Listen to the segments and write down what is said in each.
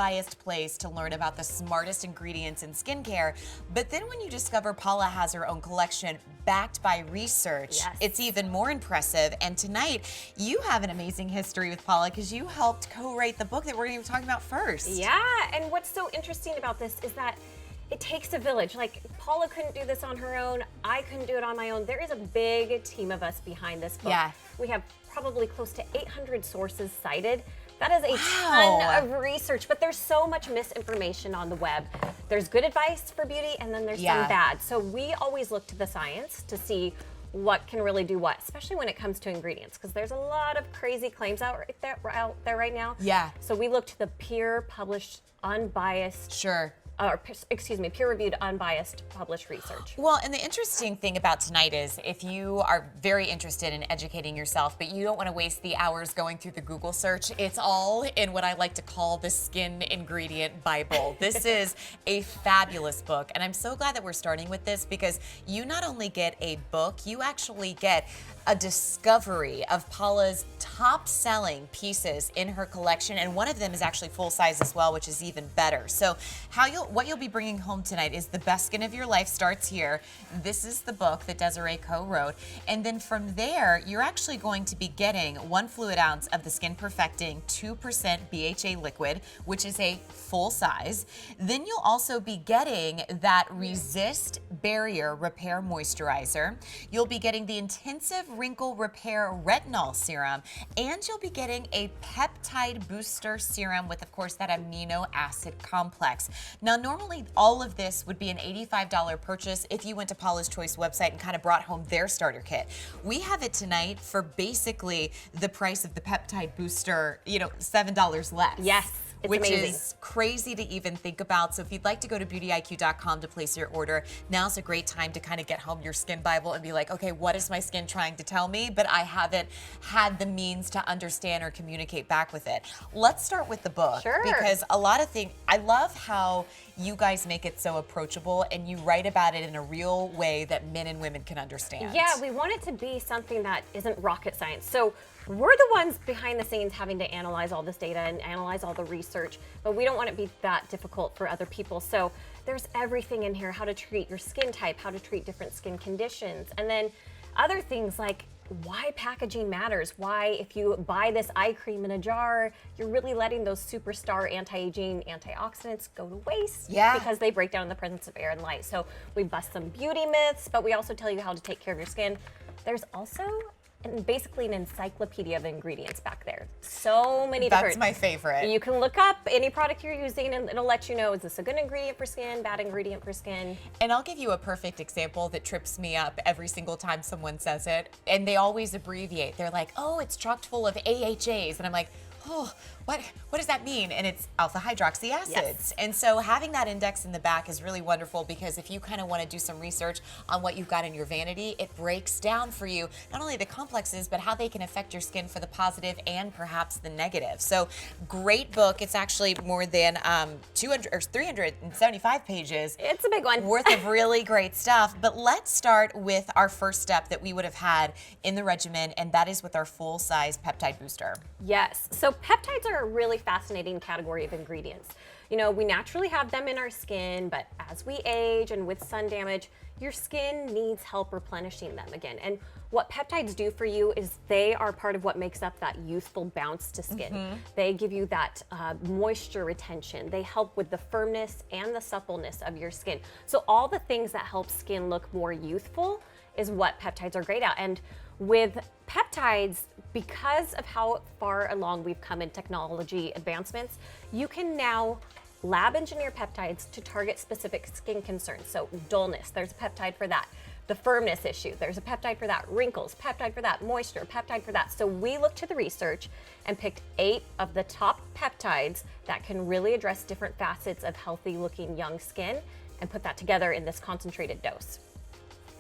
unbiased place to learn about the smartest ingredients in skincare. But then when you discover Paula has her own collection backed by research, it's even more impressive. And tonight, you have an amazing history with Paula because you helped co-write the book that we're going to be talking about first. Yeah, and what's so interesting about this is that it takes a village. Like, Paula couldn't do this on her own. I couldn't do it on my own. There is a big team of us behind this book. Yeah. We have probably close to 800 sources cited. That is a ton of research, but there's so much misinformation on the web. There's good advice for beauty, and then there's some bad. So we always look to the science to see what can really do what, especially when it comes to ingredients, because there's a lot of crazy claims out there right now. Yeah. So we look to the peer-published, unbiased, peer-reviewed, unbiased published research. Well, and the interesting thing about tonight is if you are very interested in educating yourself, but you don't want to waste the hours going through the Google search, it's all in what I like to call the Skin Ingredient Bible. This is a fabulous book, and I'm so glad that we're starting with this because you not only get a book, you actually get a discovery of Paula's top-selling pieces in her collection, and one of them is actually full-size as well, which is even better. So what you'll be bringing home tonight is The Best Skin of Your Life starts here. This is the book that Desiree co-wrote, and then from there, you're actually going to be getting 1 fluid ounce of the Skin Perfecting 2% BHA liquid, which is a full size. Then you'll also be getting that Resist Barrier Repair Moisturizer. You'll be getting the Intensive Wrinkle Repair Retinol Serum, and you'll be getting a Peptide Booster Serum with, of course, that amino acid complex. Now, normally all of this would be an $85 purchase if you went to Paula's Choice website and kind of brought home their starter kit. We have it tonight for basically the price of the Peptide Booster, $7 less. Yes. Which is crazy to even think about. So if you'd like to go to beautyiq.com to place your order, now's a great time to kind of get home your Skin Bible and be like, okay, what is my skin trying to tell me? But I haven't had the means to understand or communicate back with it. Let's start with the book. Sure. Because a lot of things, I love how you guys make it so approachable and you write about it in a real way that men and women can understand. Yeah, we want it to be something that isn't rocket science. So we're the ones behind the scenes having to analyze all this data and analyze all the research, but we don't want it to be that difficult for other people. So there's everything in here: how to treat your skin type, how to treat different skin conditions, and then other things like why packaging matters, why if you buy this eye cream in a jar, you're really letting those superstar anti-aging antioxidants go to waste because they break down in the presence of air and light. So we bust some beauty myths, but we also tell you how to take care of your skin. There's also basically an encyclopedia of ingredients back there. So many different. That's my favorite. You can look up any product you're using and it'll let you know, is this a good ingredient for skin, bad ingredient for skin? And I'll give you a perfect example that trips me up every single time someone says it. And they always abbreviate. They're like, oh, it's chock full of AHAs. And I'm like, oh, what does that mean? And it's alpha hydroxy acids. Yes. And so having that index in the back is really wonderful because if you kind of want to do some research on what you've got in your vanity, it breaks down for you not only the complexes, but how they can affect your skin for the positive and perhaps the negative. So great book. It's actually more than 375 pages. It's a big one. Worth of really great stuff. But let's start with our first step that we would have had in the regimen, and that is with our full-size peptide booster. Yes. So peptides are a really fascinating category of ingredients. You know, we naturally have them in our skin, but as we age and with sun damage, your skin needs help replenishing them again. And what peptides do for you is they are part of what makes up that youthful bounce to skin. They give you that moisture retention. They help with the firmness and the suppleness of your skin. So all the things that help skin look more youthful is what peptides are great at. And with peptides, because of how far along we've come in technology advancements, you can now lab engineer peptides to target specific skin concerns. So dullness, there's a peptide for that. The firmness issue, there's a peptide for that. Wrinkles, peptide for that. Moisture, peptide for that. So we looked to the research and picked 8 of the top peptides that can really address different facets of healthy looking young skin and put that together in this concentrated dose.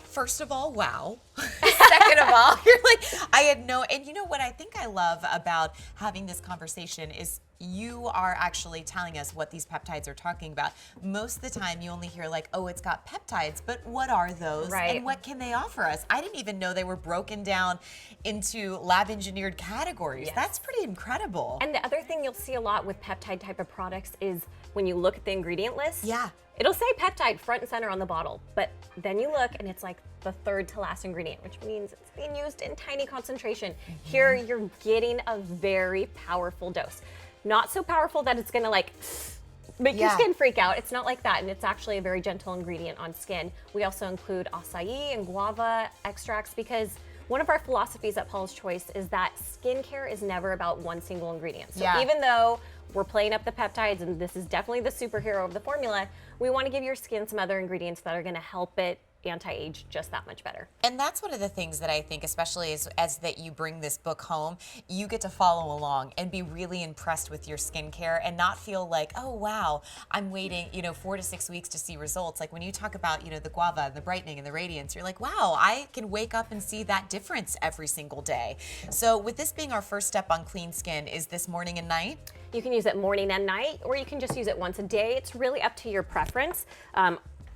First of all, wow. Second of all, you're like, I had no, and you know what I think I love about having this conversation is you are actually telling us what these peptides are talking about. Most of the time you only hear like, oh, it's got peptides, but what are those and what can they offer us? I didn't even know they were broken down into lab engineered categories. Yes. That's pretty incredible. And the other thing you'll see a lot with peptide type of products is when you look at the ingredient list, it'll say peptide front and center on the bottle, but then you look and it's like the third to last ingredient, which means it's being used in tiny concentration. Here you're getting a very powerful dose. Not so powerful that it's gonna like make your skin freak out. It's not like that, and it's actually a very gentle ingredient on skin. We also include acai and guava extracts because one of our philosophies at Paula's Choice is that skincare is never about one single ingredient. So even though we're playing up the peptides and this is definitely the superhero of the formula, we want to give your skin some other ingredients that are going to help it anti-age just that much better. And that's one of the things that I think, especially as that you bring this book home, you get to follow along and be really impressed with your skincare and not feel like, oh wow, I'm waiting, 4 to 6 weeks to see results. Like when you talk about, the guava and the brightening and the radiance, you're like, wow, I can wake up and see that difference every single day. So with this being our first step on clean skin, is this morning and night? You can use it morning and night, or you can just use it once a day. It's really up to your preference.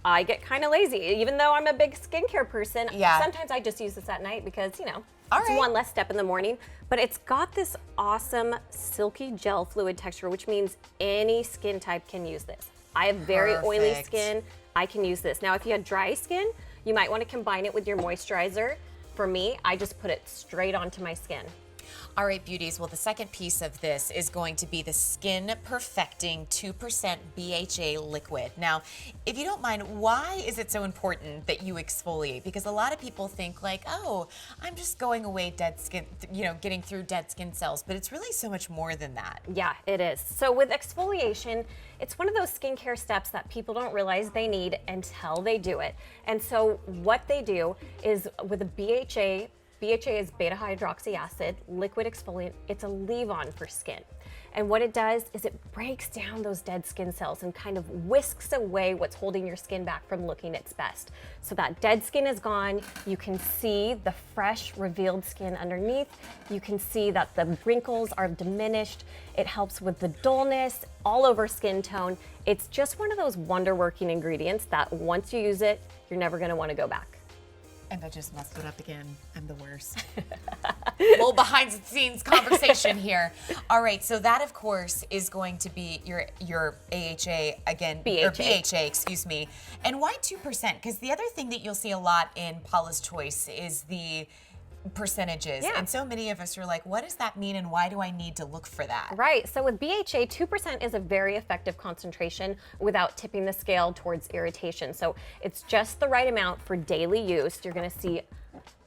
I get kind of lazy, even though I'm a big skincare person. Sometimes I just use this at night because, it's one less step in the morning. But it's got this awesome silky gel fluid texture, which means any skin type can use this. I have very oily skin. I can use this. Now, if you have dry skin, you might want to combine it with your moisturizer. For me, I just put it straight onto my skin. All right, beauties. Well, the second piece of this is going to be the Skin Perfecting 2% BHA liquid. Now, if you don't mind, why is it so important that you exfoliate? Because a lot of people think like, oh, I'm just going away dead skin, getting through dead skin cells, but it's really so much more than that. Yeah, it is. So with exfoliation, it's one of those skincare steps that people don't realize they need until they do it. And so what they do is with a BHA is beta hydroxy acid, liquid exfoliant. It's a leave-on for skin. And what it does is it breaks down those dead skin cells and kind of whisks away what's holding your skin back from looking its best. So that dead skin is gone. You can see the fresh, revealed skin underneath. You can see that the wrinkles are diminished. It helps with the dullness, all over skin tone. It's just one of those wonder-working ingredients that once you use it, you're never gonna wanna go back. And I just messed it up again. I'm the worst. Little behind the scenes conversation here. All right, so that of course is going to be your AHA again, or BHA, excuse me. And why 2%? Because the other thing that you'll see a lot in Paula's Choice is the percentages. And so many of us are like, what does that mean and why do I need to look for that? Right, so with BHA, 2% is a very effective concentration without tipping the scale towards irritation. So it's just the right amount for daily use. You're gonna see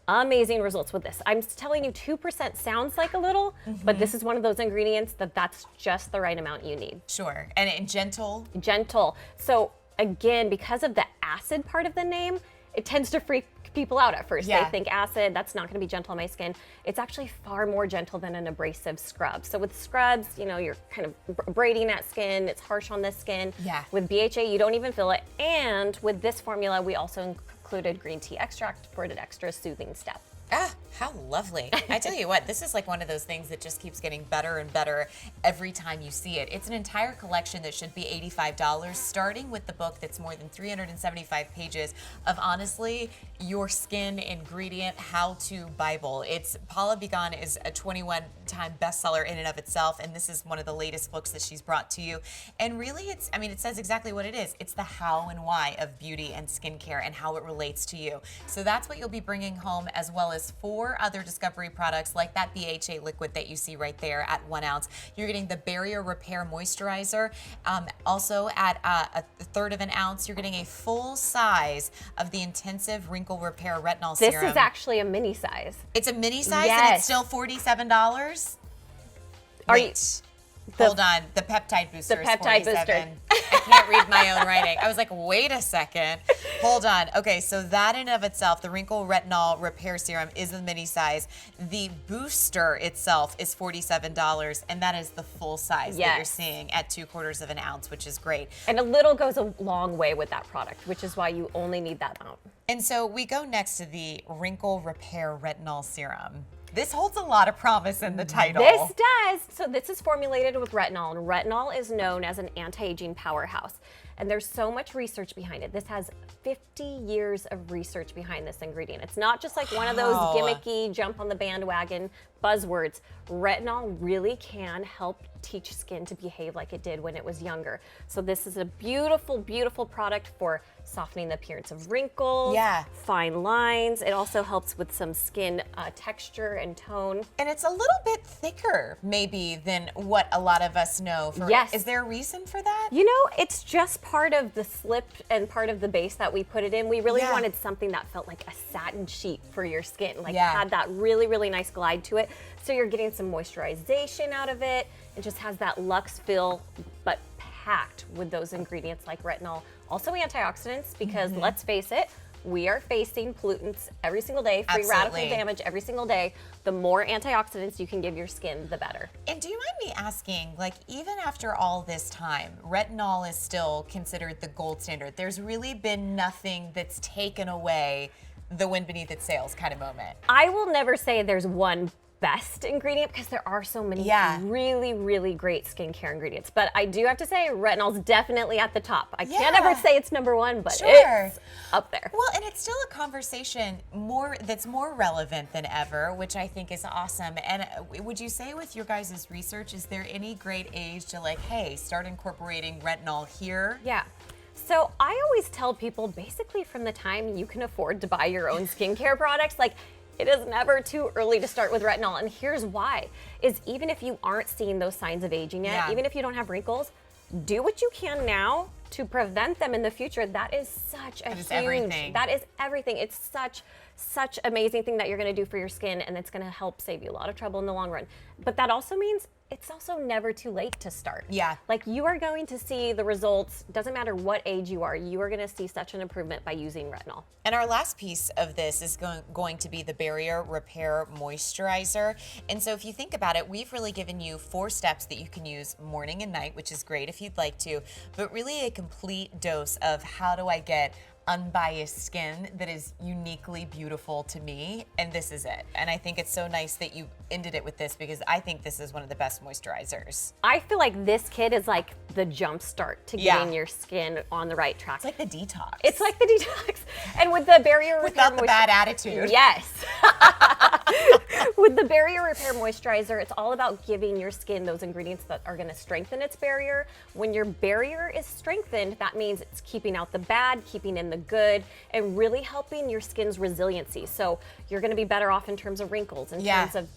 amazing results with this. I'm telling you, 2% sounds like a little, but this is one of those ingredients that's just the right amount you need. Sure, and gentle? Gentle. So again, because of the acid part of the name, it tends to freak people out at first. They think acid, that's not gonna be gentle on my skin. It's actually far more gentle than an abrasive scrub. So with scrubs, you're kind of braiding that skin, it's harsh on the skin. With BHA, you don't even feel it. And with this formula, we also included green tea extract for an extra soothing step. Ah, how lovely. I tell you what, this is like one of those things that just keeps getting better and better every time you see it. It's an entire collection that should be $85, starting with the book that's more than 375 pages of honestly your skin ingredient how-to Bible. Paula Began is a 21-time bestseller in and of itself, and this is one of the latest books that she's brought to you. And really it says exactly what it is. It's the how and why of beauty and skincare and how it relates to you. So that's what you'll be bringing home, as well as 4 other Discovery products like that BHA liquid that you see right there at 1 ounce. You're getting the Barrier Repair Moisturizer. Also at a third of an ounce, you're getting a full size of the Intensive Wrinkle Repair Retinol Serum. This is actually a mini size. It's a mini size and it's still $47? Wait. Hold on, the peptide booster is $47. I can't read my own writing. I was like, wait a second. Hold on. Okay, so that in and of itself, the Wrinkle Retinol Repair Serum is the mini size. The booster itself is $47, and that is the full size that you're seeing at 3/4 of an ounce, which is great. And a little goes a long way with that product, which is why you only need that amount. And so we go next to the Wrinkle Repair Retinol Serum. This holds a lot of promise in the title. This does. So this is formulated with retinol, and retinol is known as an anti-aging powerhouse. And there's so much research behind it. This has 50 years of research behind this ingredient. It's not just like one of those gimmicky jump on the bandwagon buzzwords. Retinol really can help teach skin to behave like it did when it was younger. So this is a beautiful, beautiful product for softening the appearance of wrinkles, fine lines. It also helps with some skin texture and tone. And it's a little bit thicker maybe than what a lot of us know. Yes. Is there a reason for that? You know, it's just part of the slip and part of the base that we put it in. We really wanted something that felt like a satin sheet for your skin, like had that really, really nice glide to it. So you're getting some moisturization out of it. It just has that luxe feel, but packed with those ingredients like retinol. Also antioxidants, because let's face it, we are facing pollutants every single day, free radical damage every single day. The more antioxidants you can give your skin, the better. And do you mind me asking, like, even after all this time, retinol is still considered the gold standard. There's really been nothing that's taken away the wind beneath its sails kind of moment. I will never say there's one best ingredient because there are so many really, really great skincare ingredients. But I do have to say retinol's definitely at the top. I can't ever say it's number one, but it's up there. Well, and it's still a conversation that's more relevant than ever, which I think is awesome. And would you say with your guys' research, is there any great age to like, hey, start incorporating retinol here? Yeah. So I always tell people basically from the time you can afford to buy your own skincare products, like it is never too early to start with retinol. And here's why, is even if you aren't seeing those signs of aging yet, even if you don't have wrinkles, do what you can now to prevent them in the future. That is such a that is everything. It's such amazing thing that you're gonna do for your skin, and it's gonna help save you a lot of trouble in the long run. But that also means it's also never too late to start. Yeah. Like you are going to see the results, doesn't matter what age you are gonna see such an improvement by using retinol. And our last piece of this is going to be the Barrier Repair Moisturizer. And so if you think about it, we've really given you 4 steps that you can use morning and night, which is great if you'd like to, but really a complete dose of how do I get unbiased skin that is uniquely beautiful to me, and this is it. And I think it's so nice that you ended it with this because I think this is one of the best moisturizers. I feel like this kit is like the jump start to getting your skin on the right track. It's like the detox. It's like the detox. And with the Barrier Repair Without the bad attitude. Yes. With the Barrier Repair Moisturizer, it's all about giving your skin those ingredients that are gonna strengthen its barrier. When your barrier is strengthened, that means it's keeping out the bad, keeping in the good, and really helping your skin's resiliency. So you're gonna be better off in terms of wrinkles, in terms of,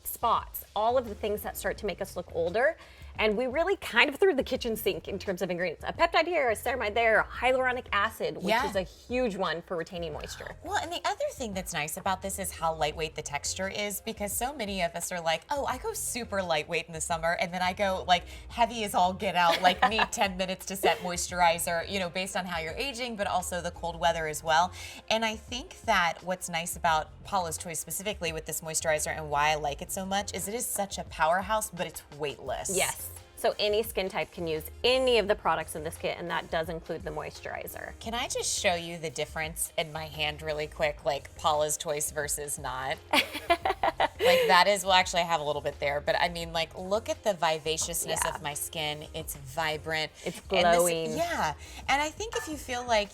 spots, all of the things that start to make us look older. And we really kind of threw the kitchen sink in terms of ingredients. A peptide here, a ceramide there, hyaluronic acid, which is a huge one for retaining moisture. Well, and the other thing that's nice about this is how lightweight the texture is, because so many of us are like, oh, I go super lightweight in the summer, and then I go like heavy as all get out, like need 10 minutes to set moisturizer, based on how you're aging, but also the cold weather as well. And I think that what's nice about Paula's Choice specifically with this moisturizer and why I like it so much is it is such a powerhouse, but it's weightless. Yes. So any skin type can use any of the products in this kit, and that does include the moisturizer. Can I just show you the difference in my hand really quick, like Paula's Choice versus not? Like that is, well, actually I have a little bit there, but I mean, like, look at the vivaciousness of my skin. It's vibrant. It's glowing. And I think if you feel like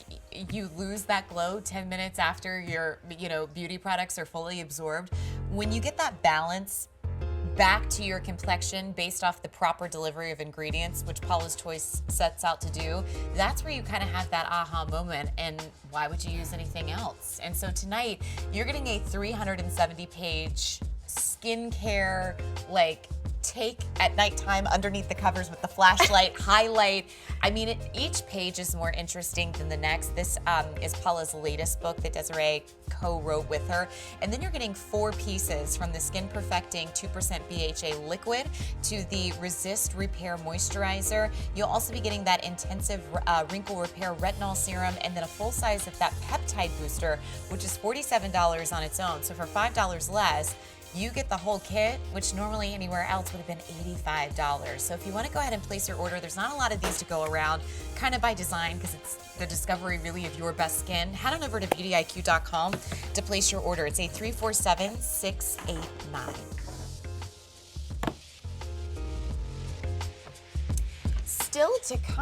you lose that glow 10 minutes after your, beauty products are fully absorbed, when you get that balance back to your complexion based off the proper delivery of ingredients, which Paula's Choice sets out to do, that's where you kind of have that aha moment, and why would you use anything else? And so tonight, you're getting a 370-page skincare, take at nighttime underneath the covers with the flashlight, highlight. I mean, each page is more interesting than the next. This is Paula's latest book that Desiree co-wrote with her. And then you're getting 4 pieces, from the Skin Perfecting 2% BHA liquid to the Resist Repair Moisturizer. You'll also be getting that intensive wrinkle repair retinol serum, and then a full size of that peptide booster, which is $47 on its own. So for $5 less, you get the whole kit, which normally anywhere else would have been $85. So if you want to go ahead and place your order, there's not a lot of these to go around, kind of by design, because it's the discovery really of your best skin. Head on over to beautyiq.com to place your order. It's a 347-689. Still to come.